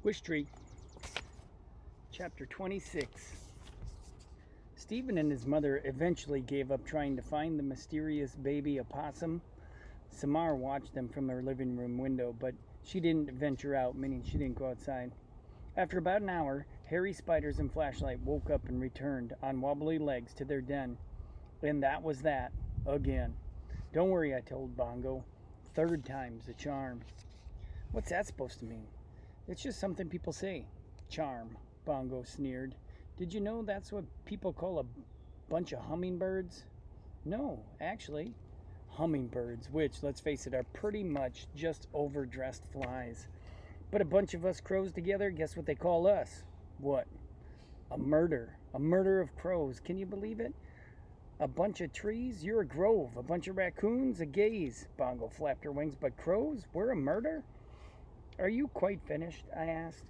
Wishtree, Chapter 26. Stephen and his mother eventually gave up trying to find the mysterious baby opossum. Samar watched them from her living room window, but she didn't venture out, meaning she didn't go outside. After about an hour, hairy spiders and flashlight woke up and returned on wobbly legs to their den. And that was that, again. Don't worry, I told Bongo. Third time's a charm. What's that supposed to mean? It's just something people say. Charm, Bongo sneered. Did you know that's what people call a bunch of hummingbirds? No, actually. Hummingbirds, which, let's face it, are pretty much just overdressed flies. But a bunch of us crows together, guess what they call us? What? A murder. A murder of crows. Can you believe it? A bunch of trees? You're a grove. A bunch of raccoons? A gaze. Bongo flapped her wings. But crows? We're a murder? Are you quite finished? I asked.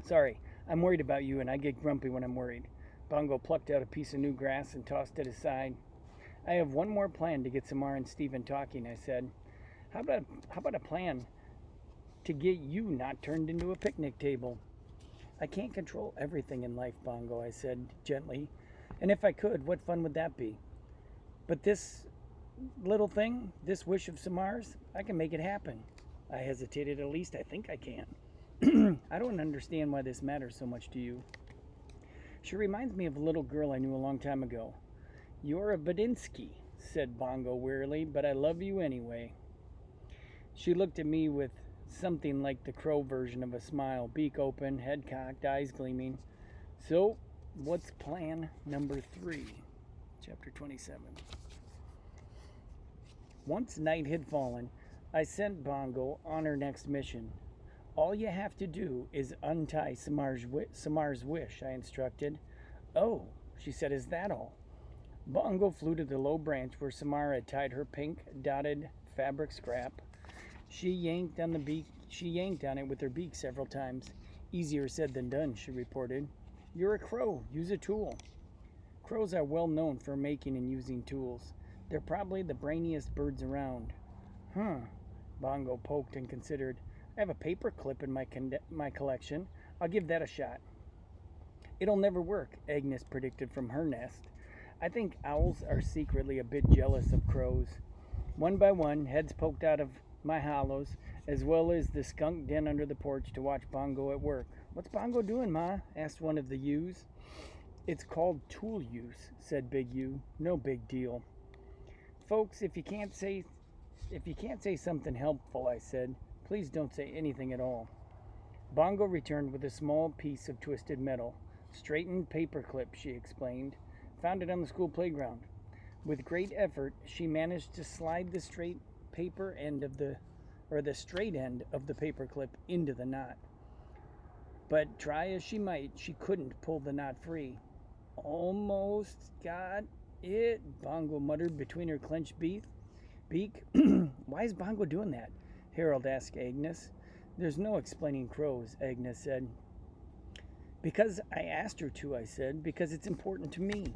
Sorry, I'm worried about you, and I get grumpy when I'm worried. Bongo plucked out a piece of new grass and tossed it aside. I have one more plan to get Samar and Stephen talking, I said. How about a plan to get you not turned into a picnic table? I can't control everything in life, Bongo, I said gently. And if I could, what fun would that be? But this little thing, this wish of Samar's, I can make it happen. I hesitated. At least I think I can. I don't understand why this matters so much to you. She reminds me of a little girl I knew a long time ago. You're a Badinsky, said Bongo wearily, but I love you anyway. She looked at me with something like the crow version of a smile, beak open, head cocked, eyes gleaming. So, what's plan number 3? Chapter 27. Once night had fallen, I sent Bongo on her next mission. All you have to do is untie Samar's wish, I instructed. Oh, she said, is that all? Bongo flew to the low branch where Samar had tied her pink dotted fabric scrap. She yanked on it with her beak several times. Easier said than done, she reported. You're a crow. Use a tool. Crows are well known for making and using tools. They're probably the brainiest birds around. Bongo poked and considered. I have a paper clip in my collection. I'll give that a shot. It'll never work, Agnes predicted from her nest. I think owls are secretly a bit jealous of crows. One by one, heads poked out of my hollows, as well as the skunk den under the porch to watch Bongo at work. What's Bongo doing, Ma? Asked one of the ewes. It's called tool use, said Big Ewe. No big deal. Folks, if you can't say something helpful, I said, please don't say anything at all. Bongo returned with a small piece of twisted metal. Straightened paper clip, she explained. Found it on the school playground. With great effort, she managed to slide the straight end of the paper clip into the knot. But try as she might, she couldn't pull the knot free. Almost got it, Bongo muttered between her clenched beak. Why is Bongo doing that? Harold asked Agnes. There's no explaining crows, Agnes said. Because I asked her to, I said, because it's important to me.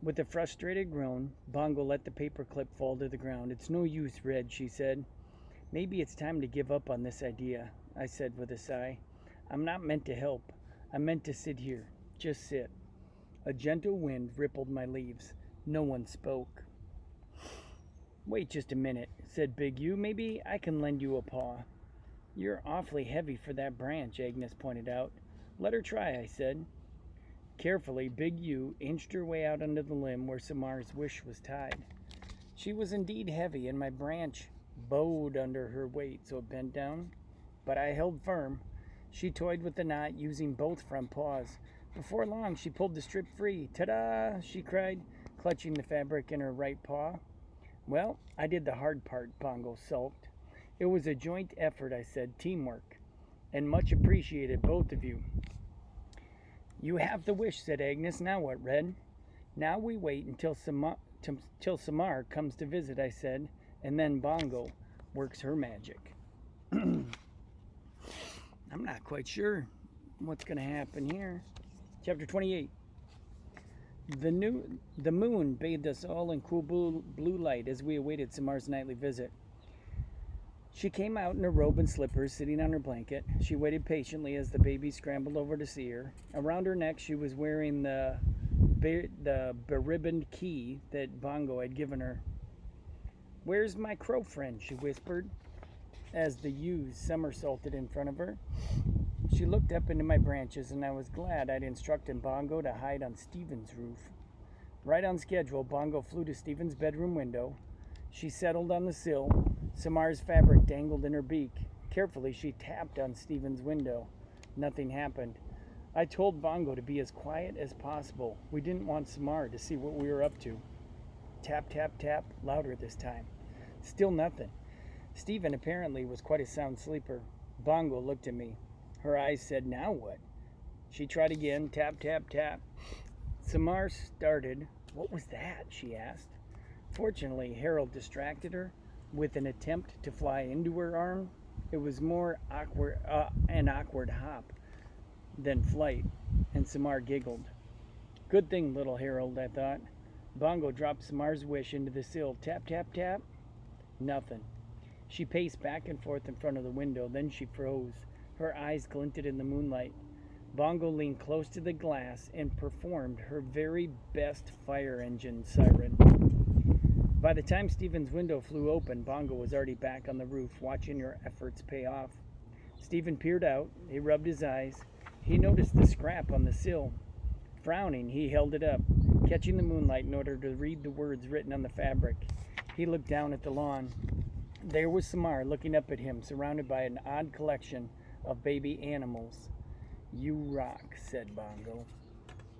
With a frustrated groan, Bongo let the paperclip fall to the ground. It's no use, Red, she said. Maybe it's time to give up on this idea, I said with a sigh. I'm not meant to help. I'm meant to sit here. Just sit. A gentle wind rippled my leaves. No one spoke. Wait just a minute, said Big Ewe. Maybe I can lend you a paw. You're awfully heavy for that branch, Agnes pointed out. Let her try, I said. Carefully, Big Ewe inched her way out under the limb where Samar's wish was tied. She was indeed heavy, and my branch bowed under her weight, so it bent down. But I held firm. She toyed with the knot, using both front paws. Before long, she pulled the strip free. Ta-da! She cried, clutching the fabric in her right paw. Well, I did the hard part, Bongo sulked. It was a joint effort, I said, teamwork, and much appreciated, both of you. You have the wish, said Agnes. Now what, Red? Now we wait until Samar comes to visit, I said, and then Bongo works her magic. I'm not quite sure what's going to happen here. Chapter 28. The moon bathed us all in cool blue light as we awaited Samar's nightly visit. She came out in her robe and slippers, sitting on her blanket. She waited patiently as the baby scrambled over to see her. Around her neck, she was wearing the beribboned key that Bongo had given her. "Where's my crow friend?" she whispered, as the ewes somersaulted in front of her. She looked up into my branches, and I was glad I'd instructed Bongo to hide on Stephen's roof. Right on schedule, Bongo flew to Stephen's bedroom window. She settled on the sill. Samar's fabric dangled in her beak. Carefully, she tapped on Stephen's window. Nothing happened. I told Bongo to be as quiet as possible. We didn't want Samar to see what we were up to. Tap, tap, tap, louder this time. Still nothing. Stephen apparently was quite a sound sleeper. Bongo looked at me. Her eyes said, "Now what?" She tried again. Tap, tap, tap. Samar started. "What was that?" she asked. Fortunately, Harold distracted her with an attempt to fly into her arm. It was more an awkward hop than flight, and Samar giggled. Good thing, little Harold, I thought. Bongo dropped Samar's wish into the sill. Tap, tap, tap. Nothing. She paced back and forth in front of the window. Then she froze. Her eyes glinted in the moonlight. Bongo leaned close to the glass and performed her very best fire engine siren. By the time Stephen's window flew open, Bongo was already back on the roof, watching her efforts pay off. Stephen peered out. He rubbed his eyes. He noticed the scrap on the sill. Frowning, he held it up, catching the moonlight in order to read the words written on the fabric. He looked down at the lawn. There was Samar looking up at him, surrounded by an odd collection of baby animals. "You rock," said Bongo.